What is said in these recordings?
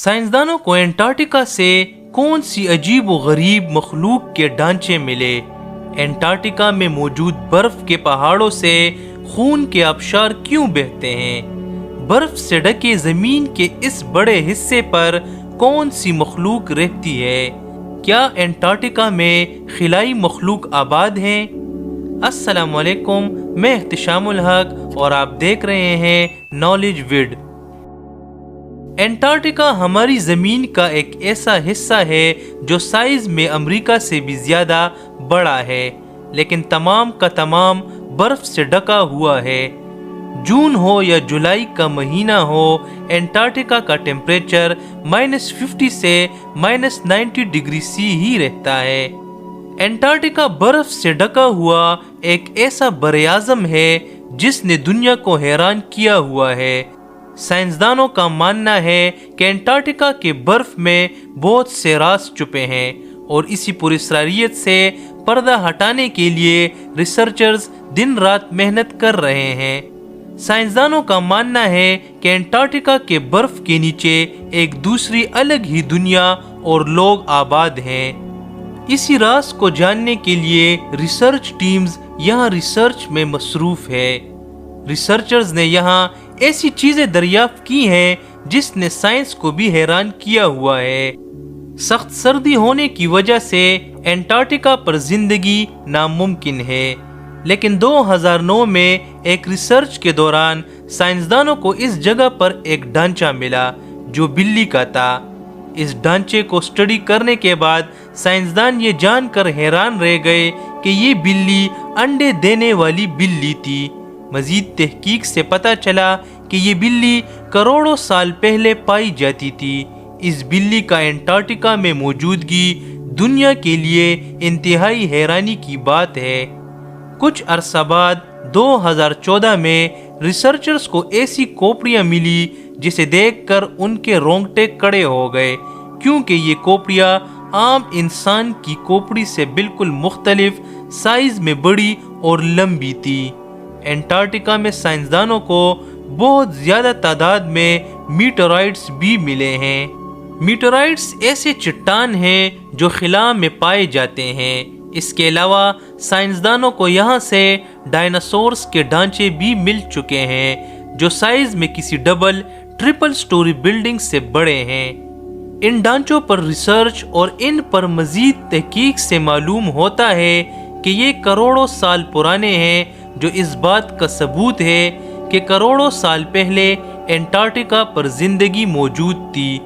سائنسدانوں کو انٹارکٹیکا سے کون سی عجیب و غریب مخلوق کے ڈھانچے ملے؟ انٹارکٹیکا میں موجود برف کے پہاڑوں سے خون کے آبشار کیوں بہتے ہیں؟ برف سے ڈھکے زمین کے اس بڑے حصے پر کون سی مخلوق رہتی ہے؟ کیا انٹارکٹیکا میں خلائی مخلوق آباد ہیں؟ السلام علیکم، میں احتشام الحق اور آپ دیکھ رہے ہیں نالج وڈ۔ انٹارکٹیکا ہماری زمین کا ایک ایسا حصہ ہے جو سائز میں امریکہ سے بھی زیادہ بڑا ہے، لیکن تمام کا تمام برف سے ڈھکا ہوا ہے۔ جون ہو یا جولائی کا مہینہ ہو، انٹارکٹیکا کا ٹیمپریچر -50 سے -90 ڈگری سی ہی رہتا ہے۔ انٹارکٹیکا برف سے ڈھکا ہوا ایک ایسا براعظم ہے جس نے دنیا کو حیران کیا ہوا ہے۔ سائنسدانوں کا ماننا ہے کہ انٹارکٹیکا کے برف میں بہت سے راز چھپے ہیں، اور اسی پراسراریت سے پردہ ہٹانے کے لیے ریسرچرز دن رات محنت کر رہے ہیں۔ سائنسدانوں کا ماننا ہے کہ انٹارکٹیکا کے برف کے نیچے ایک دوسری الگ ہی دنیا اور لوگ آباد ہیں۔ اسی راز کو جاننے کے لیے ریسرچ ٹیمز یہاں ریسرچ میں مصروف ہے۔ ریسرچرز نے یہاں ایسی چیزیں دریافت کی ہیں جس نے سائنس کو بھی حیران کیا ہوا ہے۔ سخت سردی ہونے کی وجہ سے انٹارکٹیکا پر زندگی ناممکن ہے، لیکن 2009 میں ایک ریسرچ کے دوران سائنسدانوں کو اس جگہ پر ایک ڈھانچہ ملا جو بلی کا تھا۔ اس ڈھانچے کو اسٹڈی کرنے کے بعد سائنسدان یہ جان کر حیران رہ گئے کہ یہ بلی انڈے دینے والی بلی تھی۔ مزید تحقیق سے پتہ چلا کہ یہ بلی کروڑوں سال پہلے پائی جاتی تھی۔ اس بلی کا انٹارکٹیکا میں موجودگی دنیا کے لیے انتہائی حیرانی کی بات ہے۔ کچھ عرصہ بعد 2014 میں ریسرچرز کو ایسی کوپڑیاں ملی جسے دیکھ کر ان کے رونگٹے کھڑے ہو گئے، کیونکہ یہ کوپڑیاں عام انسان کی کوپڑی سے بالکل مختلف سائز میں بڑی اور لمبی تھی۔ انٹارکٹیکا میں سائنسدانوں کو بہت زیادہ تعداد میں میٹرائٹس بھی ملے ہیں۔ میٹرائٹس ایسے چٹان ہیں جو خلا میں پائے جاتے ہیں۔ اس کے علاوہ سائنسدانوں کو یہاں سے ڈائناسورز کے ڈھانچے بھی مل چکے ہیں جو سائز میں کسی ڈبل ٹرپل سٹوری بلڈنگ سے بڑے ہیں۔ ان ڈھانچوں پر ریسرچ اور ان پر مزید تحقیق سے معلوم ہوتا ہے کہ یہ کروڑوں سال پرانے ہیں، جو اس بات کا ثبوت ہے کہ کروڑوں سال پہلے انٹارکٹیکا پر زندگی موجود تھی۔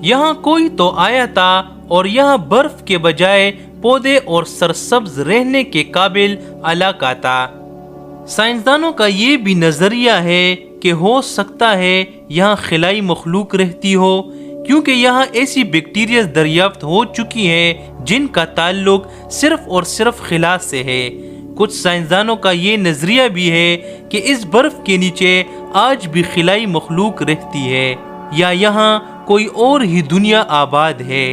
یہاں کوئی تو آیا تھا اور یہاں برف کے بجائے پودے اور سرسبز رہنے کے قابل علاقہ تھا۔ سائنسدانوں کا یہ بھی نظریہ ہے کہ ہو سکتا ہے یہاں خلائی مخلوق رہتی ہو، کیونکہ یہاں ایسی بیکٹیریاز دریافت ہو چکی ہیں جن کا تعلق صرف اور صرف خلا سے ہے۔ کچھ سائنسدانوں کا یہ نظریہ بھی ہے کہ اس برف کے نیچے آج بھی خلائی مخلوق رہتی ہے، یا یہاں کوئی اور ہی دنیا آباد ہے۔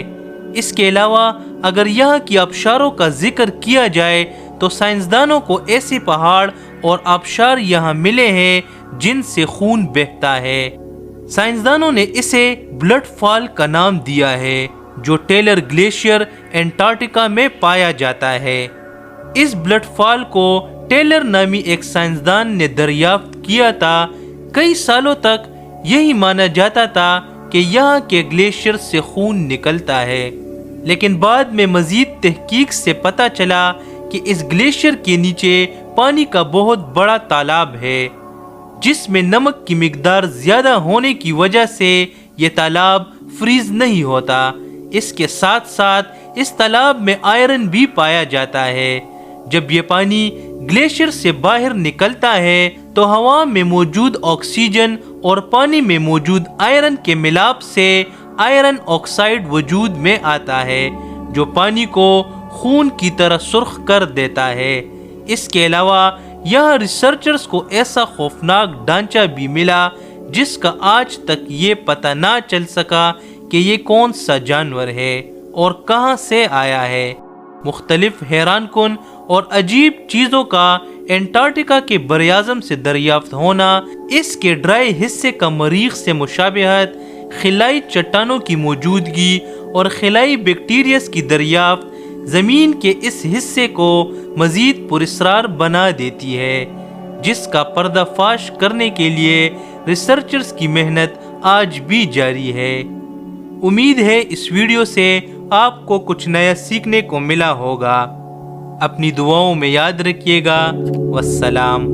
اس کے علاوہ اگر یہاں کی آبشاروں کا ذکر کیا جائے تو سائنسدانوں کو ایسے پہاڑ اور آبشار یہاں ملے ہیں جن سے خون بہتا ہے۔ سائنسدانوں نے اسے بلڈ فال کا نام دیا ہے، جو ٹیلر گلیشیئر انٹارکٹیکا میں پایا جاتا ہے۔ اس بلڈ فال کو ٹیلر نامی ایک سائنسدان نے دریافت کیا تھا۔ کئی سالوں تک یہی مانا جاتا تھا کہ یہاں کے گلیشیئر سے خون نکلتا ہے، لیکن بعد میں مزید تحقیق سے پتہ چلا کہ اس گلیشیئر کے نیچے پانی کا بہت بڑا تالاب ہے، جس میں نمک کی مقدار زیادہ ہونے کی وجہ سے یہ تالاب فریز نہیں ہوتا۔ اس کے ساتھ ساتھ اس تالاب میں آئرن بھی پایا جاتا ہے۔ جب یہ پانی گلیشیئر سے باہر نکلتا ہے تو ہوا میں موجود آکسیجن اور پانی میں موجود آئرن کے ملاپ سے آئرن آکسائڈ وجود میں آتا ہے، جو پانی کو خون کی طرح سرخ کر دیتا ہے۔ اس کے علاوہ یہاں ریسرچرز کو ایسا خوفناک ڈھانچہ بھی ملا جس کا آج تک یہ پتہ نہ چل سکا کہ یہ کون سا جانور ہے اور کہاں سے آیا ہے۔ مختلف حیران کن اور عجیب چیزوں کا انٹارکٹیکا کے براعظم سے دریافت ہونا اس کے ڈرائی حصے کا مریخ سے مشابہت، خلائی چٹانوں کی موجودگی اور خلائی بیکٹیریاز کی دریافت زمین کے اس حصے کو مزید پراسرار بنا دیتی ہے، جس کا پردہ فاش کرنے کے لیے ریسرچرز کی محنت آج بھی جاری ہے۔ امید ہے اس ویڈیو سے آپ کو کچھ نیا سیکھنے کو ملا ہوگا۔ اپنی دعاؤں میں یاد رکھیے گا۔ والسلام۔